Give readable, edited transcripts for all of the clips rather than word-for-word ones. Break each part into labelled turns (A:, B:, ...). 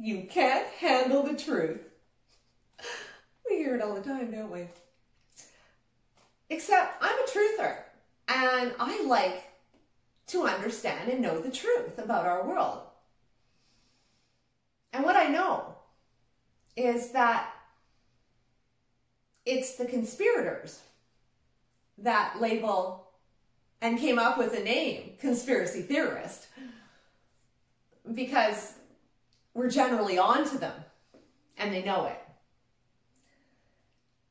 A: You can't handle the truth. We hear it all the time, don't we? Except I'm a truther, and I like to understand and know the truth about our world. And what I know is that it's the conspirators that label and came up with the name conspiracy theorist, because we're generally on to them and they know it.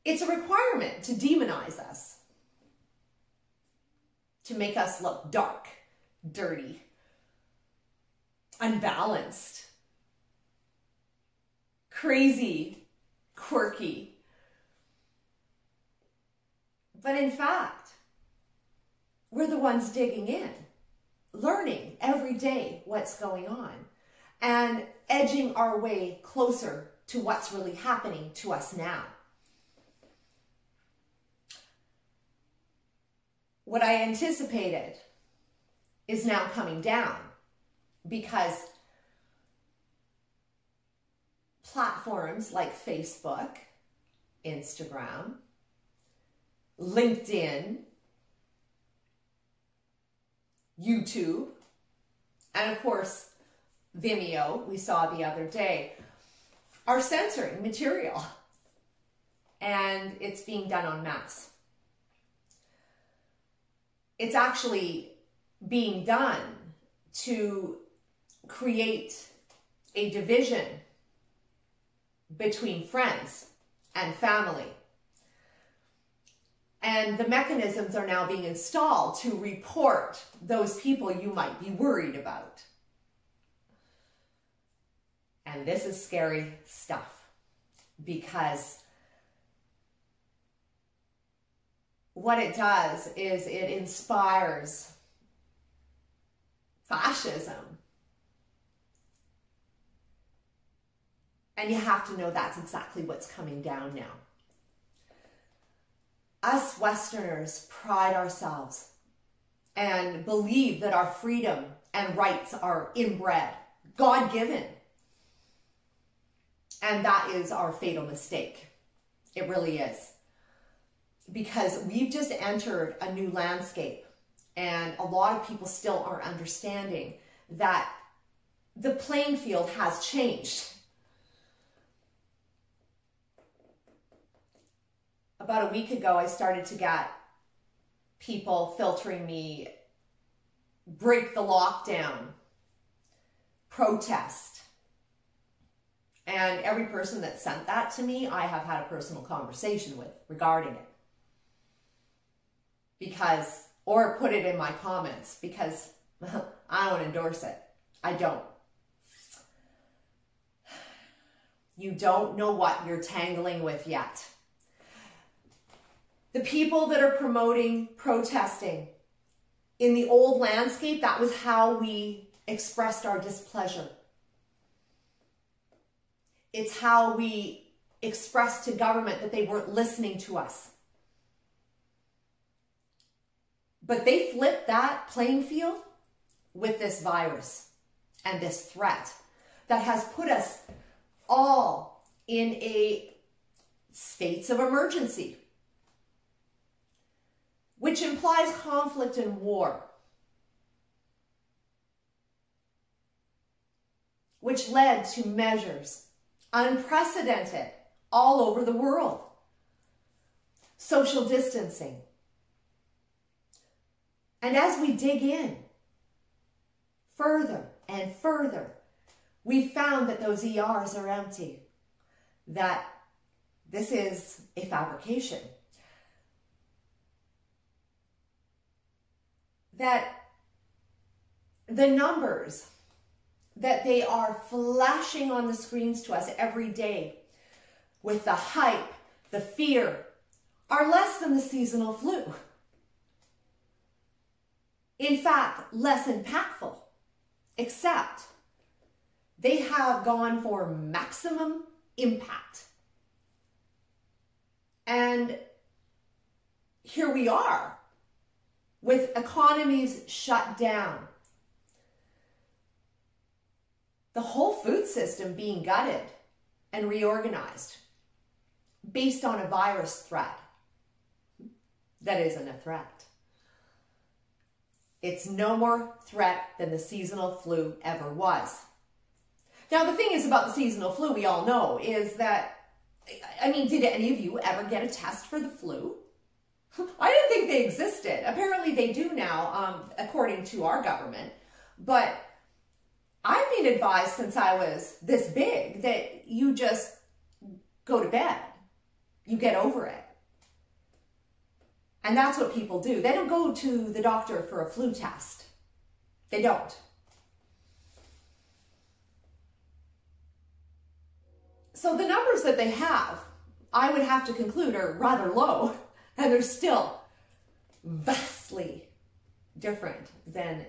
A: It's a requirement to demonize us, to make us look dark, dirty, unbalanced, crazy, quirky. But in fact, we're the ones digging in, learning every day what's going on, and edging our way closer to what's really happening to us now. What I anticipated is now coming down, because platforms like Facebook, Instagram, LinkedIn, YouTube, and of course, Vimeo, we saw the other day, are censoring material, and it's being done en masse. It's actually being done to create a division between friends and family. And the mechanisms are now being installed to report those people you might be worried about. And this is scary stuff, because what it does is it inspires fascism. And you have to know that's exactly what's coming down now. Us Westerners pride ourselves and believe that our freedom and rights are inbred, God-given. And that is our fatal mistake. It really is. Because we've just entered a new landscape, and a lot of people still aren't understanding that the playing field has changed. About a week ago, I started to get people filtering me, break the lockdown, protest. And every person that sent that to me, I have had a personal conversation with regarding it. Because, or put it in my comments, because I don't endorse it. I don't. You don't know what you're tangling with yet. The people that are promoting protesting in the old landscape, that was how we expressed our displeasure. It's how we expressed to government that they weren't listening to us. But they flipped that playing field with this virus and this threat that has put us all in a states of emergency, which implies conflict and war, which led to measures unprecedented all over the world. Social distancing. And as we dig in further and further, we found that those ERs are empty, that this is a fabrication, that the numbers that they are flashing on the screens to us every day with the hype, the fear, are less than the seasonal flu. In fact, less impactful, except they have gone for maximum impact. And here we are with economies shut down, the whole food system being gutted and reorganized based on a virus threat that isn't a threat. It's no more threat than the seasonal flu ever was. Now, the thing is about the seasonal flu, we all know, is that, I mean, did any of you ever get a test for the flu? I didn't think they existed. Apparently they do now, according to our government. But I've been advised since I was this big that you just go to bed. You get over it. And that's what people do. They don't go to the doctor for a flu test. They don't. So the numbers that they have, I would have to conclude, are rather low. And they're still vastly different than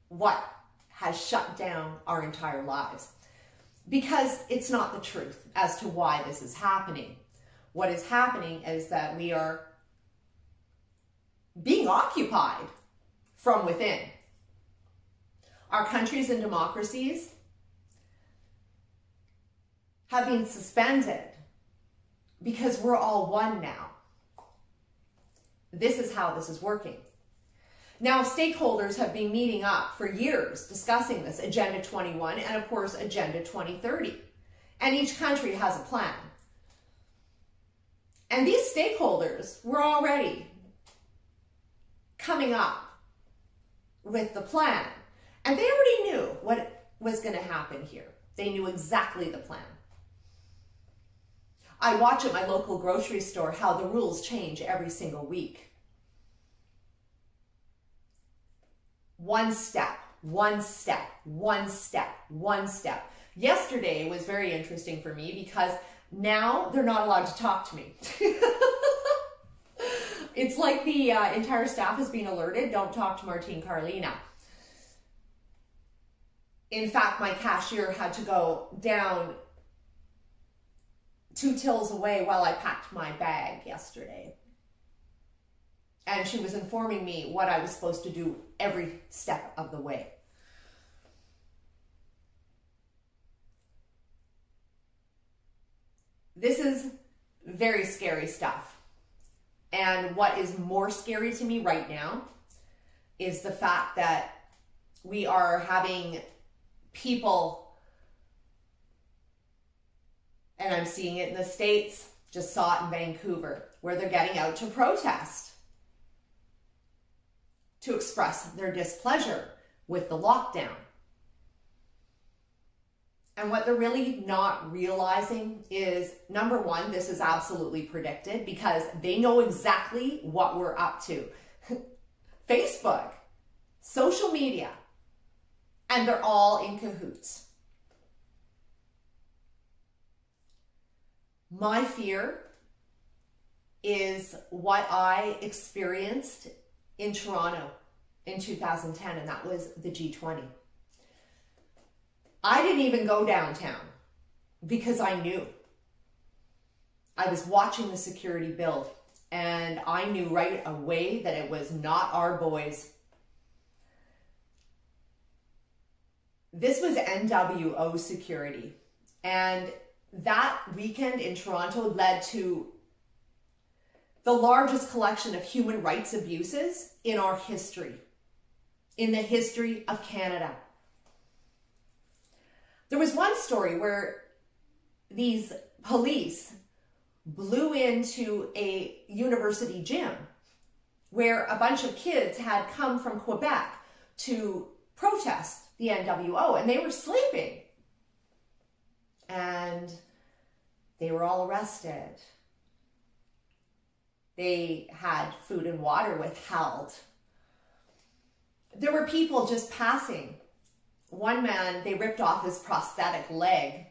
A: what has shut down our entire lives. Because it's not the truth as to why this is happening. What is happening is that we are being occupied from within. Our countries and democracies have been suspended because we're all one now. This is how this is working. Now, stakeholders have been meeting up for years discussing this, Agenda 21 and, of course, Agenda 2030. And each country has a plan. And these stakeholders were already coming up with the plan. And they already knew what was going to happen here. They knew exactly the plan. I watch at my local grocery store how the rules change every single week. One step, one step, one step, one step. Yesterday was very interesting for me because now they're not allowed to talk to me. It's like the entire staff has been alerted, don't talk to Martine Carlina. In fact, my cashier had to go down 2 tills away while I packed my bag yesterday. And she was informing me what I was supposed to do every step of the way. This is very scary stuff. And what is more scary to me right now is the fact that we are having people, and I'm seeing it in the States, just saw it in Vancouver, where they're getting out to protest, to express their displeasure with the lockdown. And what they're really not realizing is, number one, this is absolutely predicted because they know exactly what we're up to. Facebook, social media, and they're all in cahoots. My fear is what I experienced in Toronto in 2010, and that was the G20. I didn't even go downtown because I knew. I was watching the security build, and I knew right away that it was not our boys. This was NWO security, and that weekend in Toronto led to the largest collection of human rights abuses in our history, in the history of Canada. There was one story where these police blew into a university gym where a bunch of kids had come from Quebec to protest the NWO, and they were sleeping. And they were all arrested. They had food and water withheld. There were people just passing. One man, they ripped off his prosthetic leg.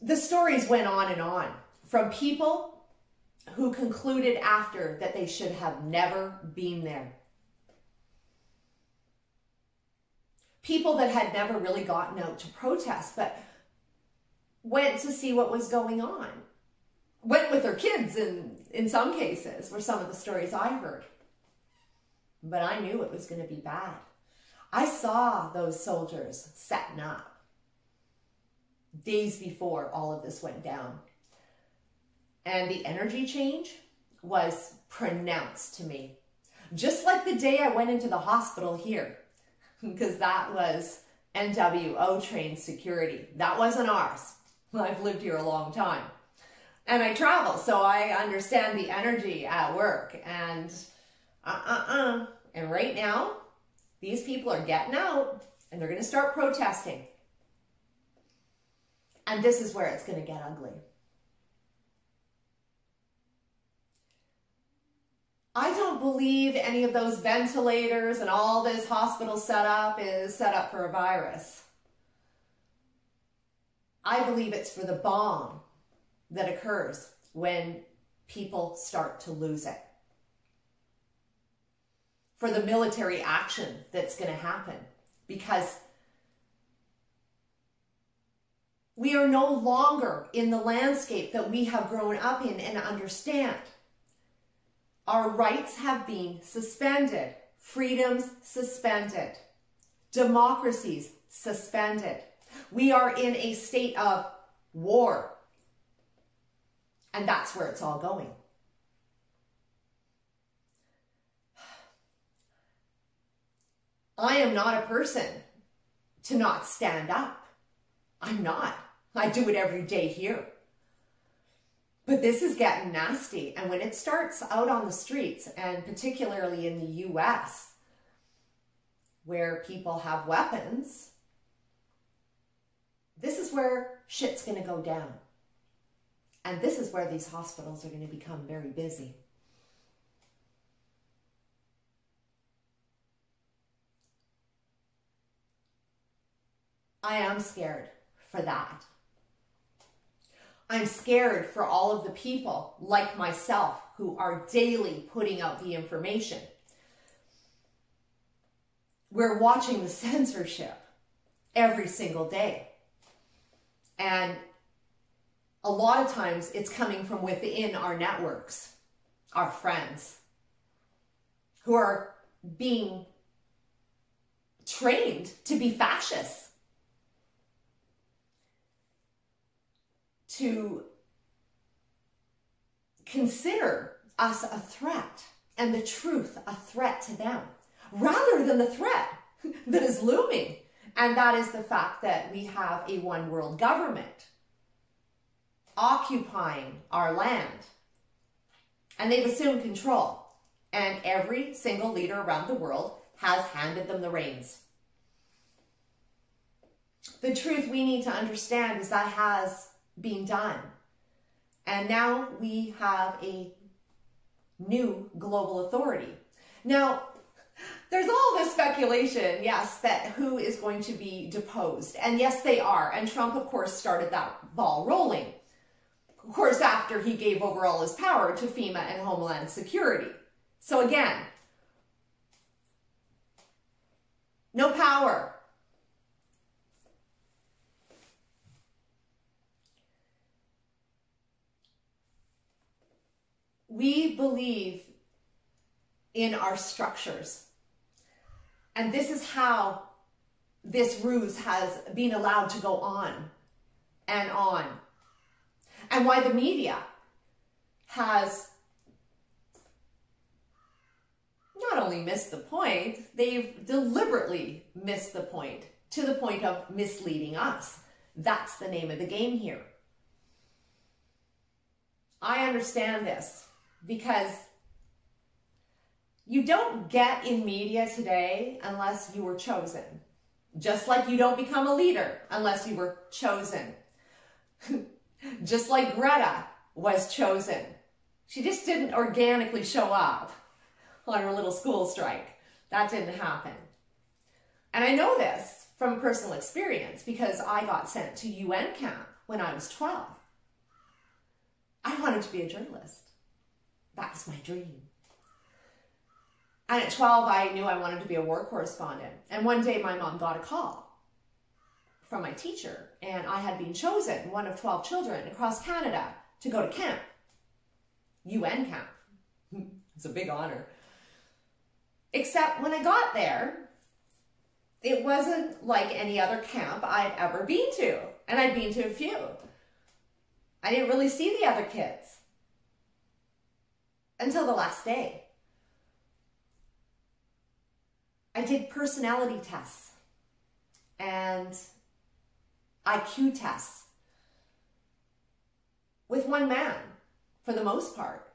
A: The stories went on and on from people who concluded after that they should have never been there. People that had never really gotten out to protest, but went to see what was going on. Went with their kids in some cases, were some of the stories I heard. But I knew it was going to be bad. I saw those soldiers setting up. days before all of this went down. And the energy change was pronounced to me. Just like the day I went into the hospital here, because that was NWO trained security. That wasn't ours. I've lived here a long time. And I travel, so I understand the energy at work. And And right now, these people are getting out and they're going to start protesting. And this is where it's going to get ugly. I don't believe any of those ventilators and all this hospital setup is set up for a virus. I believe it's for the bomb that occurs when people start to lose it. For the military action that's going to happen. Because we are no longer in the landscape that we have grown up in and understand. Our rights have been suspended. Freedoms suspended. Democracies suspended. We are in a state of war. And that's where it's all going. I am not a person to not stand up. I'm not. I do it every day here. But this is getting nasty. And when it starts out on the streets, and particularly in the US, where people have weapons, this is where shit's going to go down. And this is where these hospitals are going to become very busy. I am scared for that. I'm scared for all of the people like myself who are daily putting out the information. We're watching the censorship every single day. And a lot of times it's coming from within our networks, our friends, who are being trained to be fascists. To consider us a threat and the truth a threat to them, rather than the threat that is looming. And that is the fact that we have a one world government occupying our land. And they've assumed control. And every single leader around the world has handed them the reins. The truth we need to understand is that has being done. And now we have a new global authority. Now, there's all this speculation, yes, that who is going to be deposed. And yes, they are. And Trump, of course, started that ball rolling. Of course, after he gave over all his power to FEMA and Homeland Security. So again, no power. We believe in our structures. And this is how this ruse has been allowed to go on and on. And why the media has not only missed the point, they've deliberately missed the point, to the point of misleading us. That's the name of the game here. I understand this. Because you don't get in media today unless you were chosen. Just like you don't become a leader unless you were chosen. Just like Greta was chosen. She just didn't organically show up on her little school strike. That didn't happen. And I know this from personal experience because I got sent to UN camp when I was 12. I wanted to be a journalist. That was my dream. And at 12, I knew I wanted to be a war correspondent. And one day my mom got a call from my teacher, and I had been chosen, one of 12 children across Canada, to go to camp. UN camp. It's a big honor. Except when I got there, it wasn't like any other camp I'd ever been to. And I'd been to a few. I didn't really see the other kids until the last day. I did personality tests and IQ tests with one man, for the most part.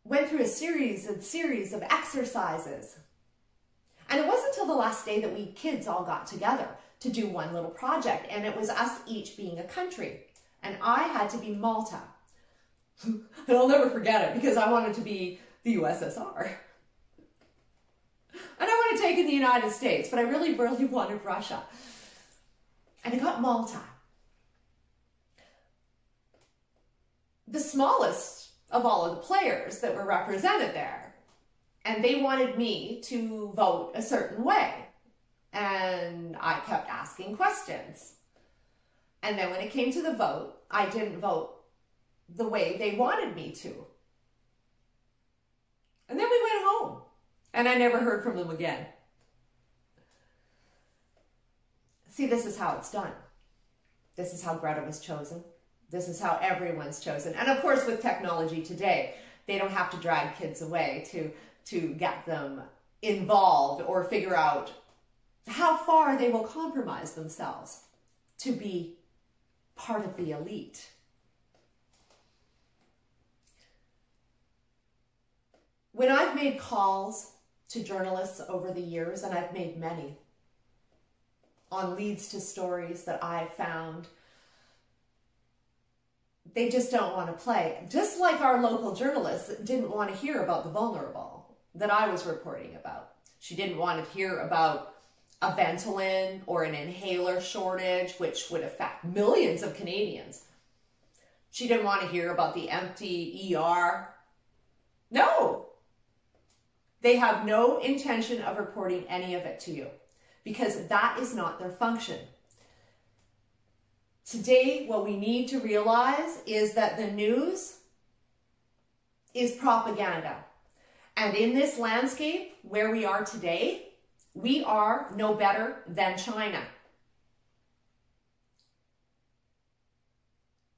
A: Went through a series of exercises. And it wasn't until the last day that we kids all got together to do one little project. And it was us each being a country. And I had to be Malta. And I'll never forget it because I wanted to be the USSR. And I wanted to take in the United States, but I really, really wanted Russia. And I got Malta. The smallest of all of the players that were represented there. And they wanted me to vote a certain way. And I kept asking questions. And then when it came to the vote, I didn't vote the way they wanted me to. And then we went home. And I never heard from them again. See, this is how it's done. This is how Greta was chosen. This is how everyone's chosen. And of course, with technology today, they don't have to drag kids away to get them involved or figure out how far they will compromise themselves to be part of the elite. When I've made calls to journalists over the years, and I've made many, on leads to stories that I've found, they just don't want to play. Just like our local journalists didn't want to hear about the vulnerable that I was reporting about. She didn't want to hear about a Ventolin or an inhaler shortage, which would affect millions of Canadians. She didn't want to hear about the empty ER. No. They have no intention of reporting any of it to you because that is not their function. Today, what we need to realize is that the news is propaganda. And in this landscape where we are today, we are no better than China.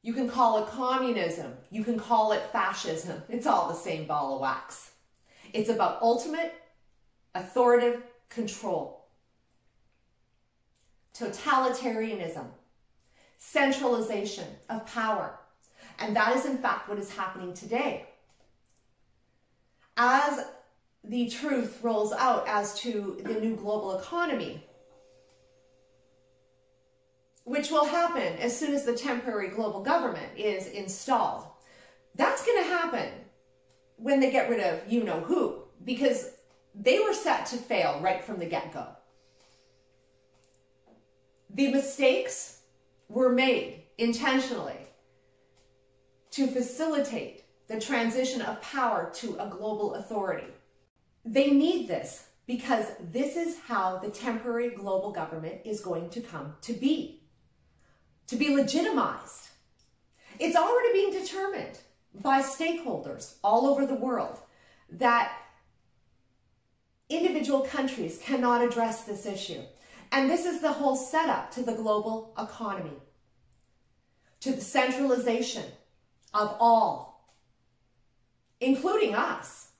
A: You can call it communism. You can call it fascism. It's all the same ball of wax. It's about ultimate authoritative control, totalitarianism, centralization of power. And that is in fact what is happening today. As the truth rolls out as to the new global economy, which will happen as soon as the temporary global government is installed, that's going to happen when they get rid of you-know-who, because they were set to fail right from the get-go. The mistakes were made intentionally to facilitate the transition of power to a global authority. They need this because this is how the temporary global government is going to come to be legitimized. It's already being determined by stakeholders all over the world that individual countries cannot address this issue. And this is the whole setup to the global economy, to the centralization of all, including us.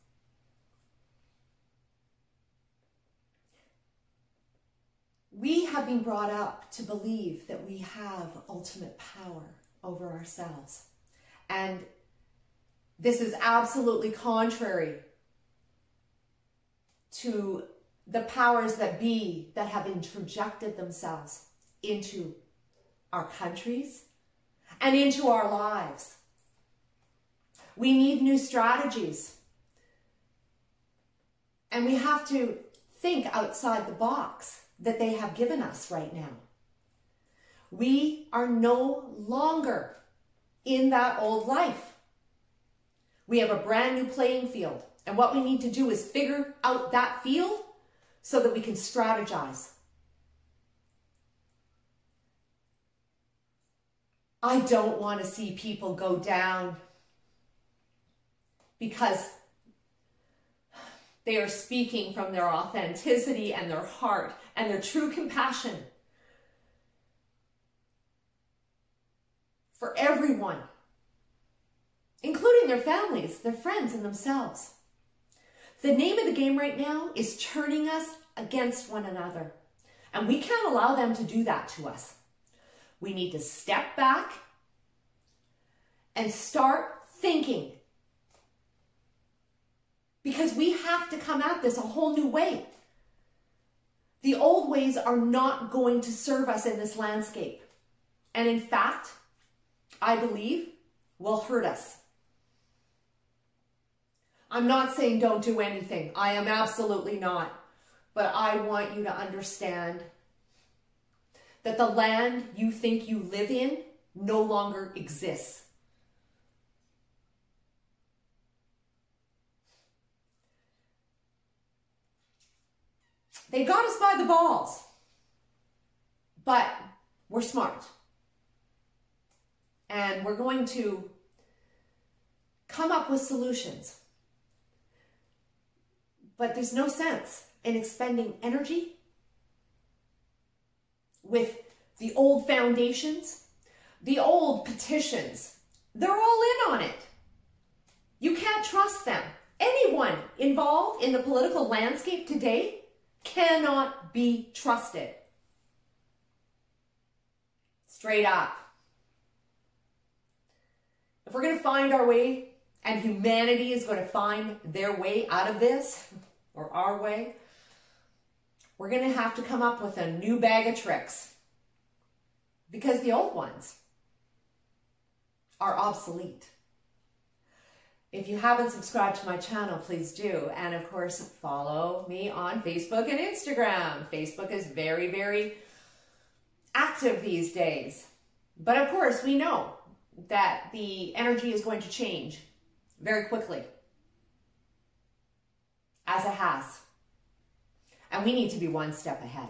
A: We have been brought up to believe that we have ultimate power over ourselves. And this is absolutely contrary to the powers that be that have interjected themselves into our countries and into our lives. We need new strategies. And we have to think outside the box that they have given us right now. We are no longer in that old life. We have a brand new playing field. And what we need to do is figure out that field so that we can strategize. I don't want to see people go down because They are speaking from their authenticity and their heart and their true compassion for everyone, including their families, their friends, and themselves. The name of the game right now is turning us against one another. And we can't allow them to do that to us. We need to step back and start thinking. Because we have to come at this a whole new way. The old ways are not going to serve us in this landscape. And in fact, I believe, will hurt us. I'm not saying don't do anything. I am absolutely not. But I want you to understand that the land you think you live in no longer exists. They got us by the balls, but we're smart. And we're going to come up with solutions. But there's no sense in expending energy with the old foundations, the old petitions. They're all in on it. You can't trust them. Anyone involved in the political landscape today cannot be trusted. Straight up. If we're going to find our way, and humanity is going to find their way out of this, or our way, we're going to have to come up with a new bag of tricks. Because the old ones are obsolete. If you haven't subscribed to my channel, please do. And of course, follow me on Facebook and Instagram. Facebook is very, very active these days. But of course, we know that the energy is going to change very quickly, as it has. And we need to be one step ahead.